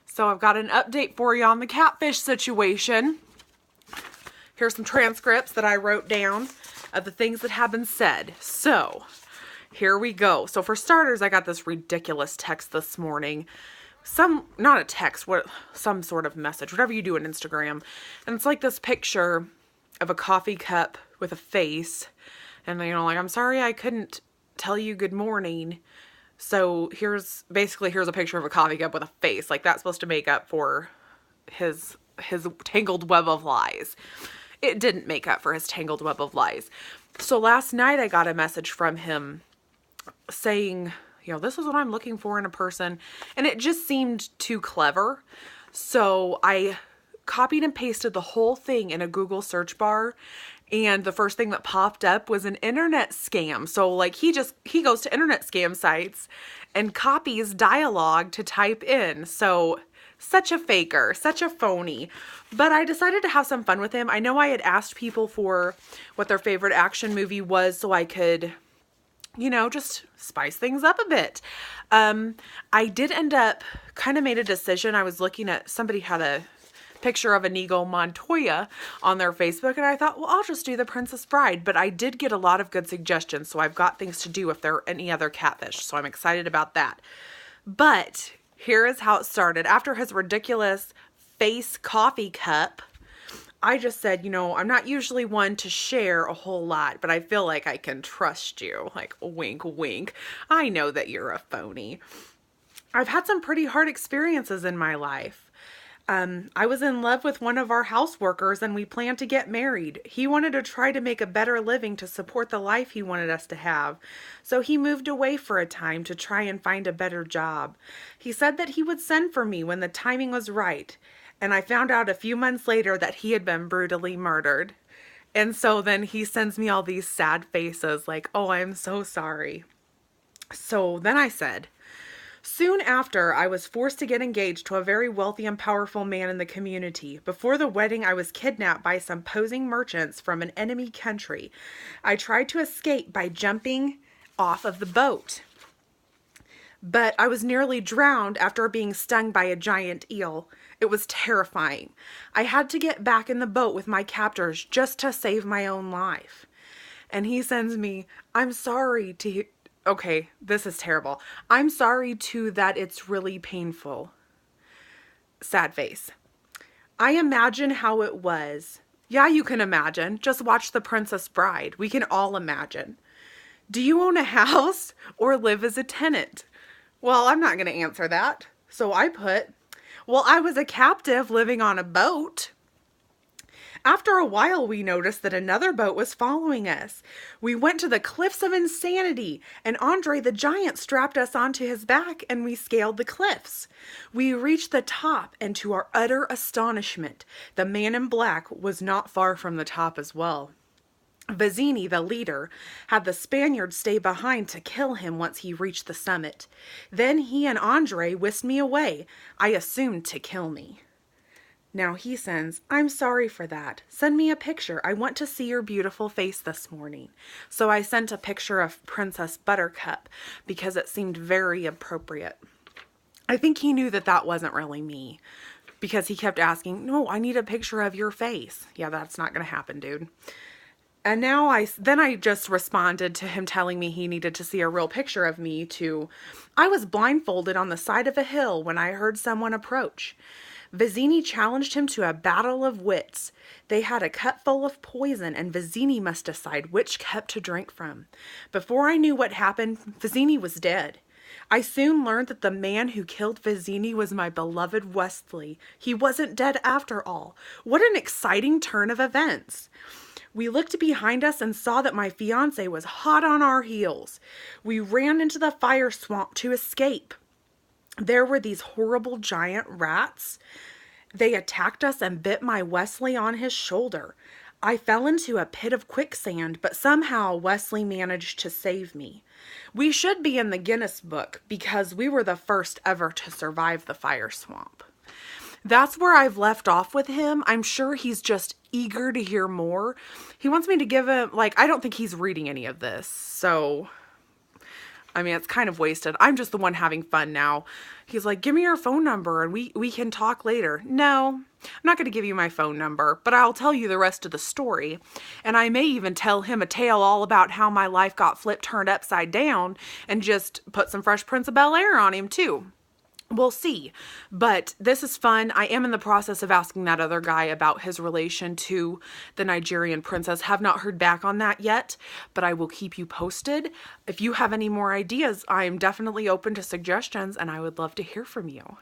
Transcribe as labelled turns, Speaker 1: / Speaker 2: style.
Speaker 1: So I've got an update for you on the Catfish situation. Here's some transcripts that I wrote down of the things that have been said. So here we go. So for starters, I got this ridiculous text this morning. Not a text, some sort of message, whatever you do on Instagram. And it's like this picture of a coffee cup with a face. And like, I'm sorry I couldn't tell you good morning. So here's a picture of a coffee cup with a face. Like, that's supposed to make up for his tangled web of lies. It didn't make up for his tangled web of lies. So last night I got a message from him saying, this is what I'm looking for in a person. And it just seemed too clever. So I copied and pasted the whole thing in a Google search bar. And the first thing that popped up was an internet scam. So like he goes to internet scam sites and copies dialogue to type in. So such a faker, such a phony. But I decided to have some fun with him. I know I had asked people for what their favorite action movie was so I could, just spice things up a bit. I did end up kind of made a decision. I was looking at, somebody had a picture of Inigo Montoya on their Facebook, and I thought, well, I'll just do The Princess Bride. But I did get a lot of good suggestions, so I've got things to do if there are any other Catfish, so I'm excited about that. But here is how it started. After his ridiculous face coffee cup, I just said, I'm not usually one to share a whole lot, but I feel like I can trust you. Like, wink, wink. I know that you're a phony. I've had some pretty hard experiences in my life. I was in love with one of our house workers and we planned to get married. He wanted to try to make a better living to support the life he wanted us to have. So he moved away for a time to try and find a better job. He said that he would send for me when the timing was right. And I found out a few months later that he had been brutally murdered. And so then he sends me all these sad faces like, oh, I'm so sorry. So then I said, soon after, I was forced to get engaged to a very wealthy and powerful man in the community. Before the wedding, I was kidnapped by some posing merchants from an enemy country. I tried to escape by jumping off of the boat, but I was nearly drowned after being stung by a giant eel. It was terrifying. I had to get back in the boat with my captors just to save my own life. And he sends me, I'm sorry to... Okay, this is terrible. I'm sorry too that it's really painful. Sad face. I imagine how it was. Yeah, you can imagine. Just watch The Princess Bride. We can all imagine. Do you own a house or live as a tenant? Well, I'm not going to answer that. So I put, well, I was a captive living on a boat. After a while, we noticed that another boat was following us. We went to the cliffs of insanity, and Andre the Giant strapped us onto his back, and we scaled the cliffs. We reached the top, and to our utter astonishment, the man in black was not far from the top as well. Vizzini, the leader, had the Spaniards stay behind to kill him once he reached the summit. Then he and Andre whisked me away, I assumed to kill me. Now he sends, I'm sorry for that. Send me a picture. I want to see your beautiful face this morning. So I sent a picture of Princess Buttercup because it seemed very appropriate. I think he knew that that wasn't really me because he kept asking, no, I need a picture of your face. Yeah, that's not going to happen, dude. And now I just responded to him telling me he needed to see a real picture of me to, I was blindfolded on the side of a hill when I heard someone approach. Vizzini challenged him to a battle of wits. They had a cup full of poison, and Vizzini must decide which cup to drink from. Before I knew what happened, Vizzini was dead. I soon learned that the man who killed Vizzini was my beloved Wesley. He wasn't dead after all. What an exciting turn of events. We looked behind us and saw that my fiancé was hot on our heels. We ran into the fire swamp to escape. There were these horrible giant rats. They attacked us and bit my Wesley on his shoulder. I fell into a pit of quicksand, but somehow Wesley managed to save me. We should be in the Guinness Book because we were the first ever to survive the fire swamp. That's where I've left off with him. I'm sure he's just eager to hear more. He wants me to give him, I don't think he's reading any of this, so I mean, it's kind of wasted. I'm just the one having fun now. He's like, give me your phone number and we can talk later. No, I'm not going to give you my phone number, but I'll tell you the rest of the story. And I may even tell him a tale all about how my life got flipped, turned upside down, and just put some Fresh Prince of Bel-Air on him too. We'll see. But this is fun. I am in the process of asking that other guy about his relation to the Nigerian princess. Have not heard back on that yet, but I will keep you posted. If you have any more ideas, I am definitely open to suggestions and I would love to hear from you.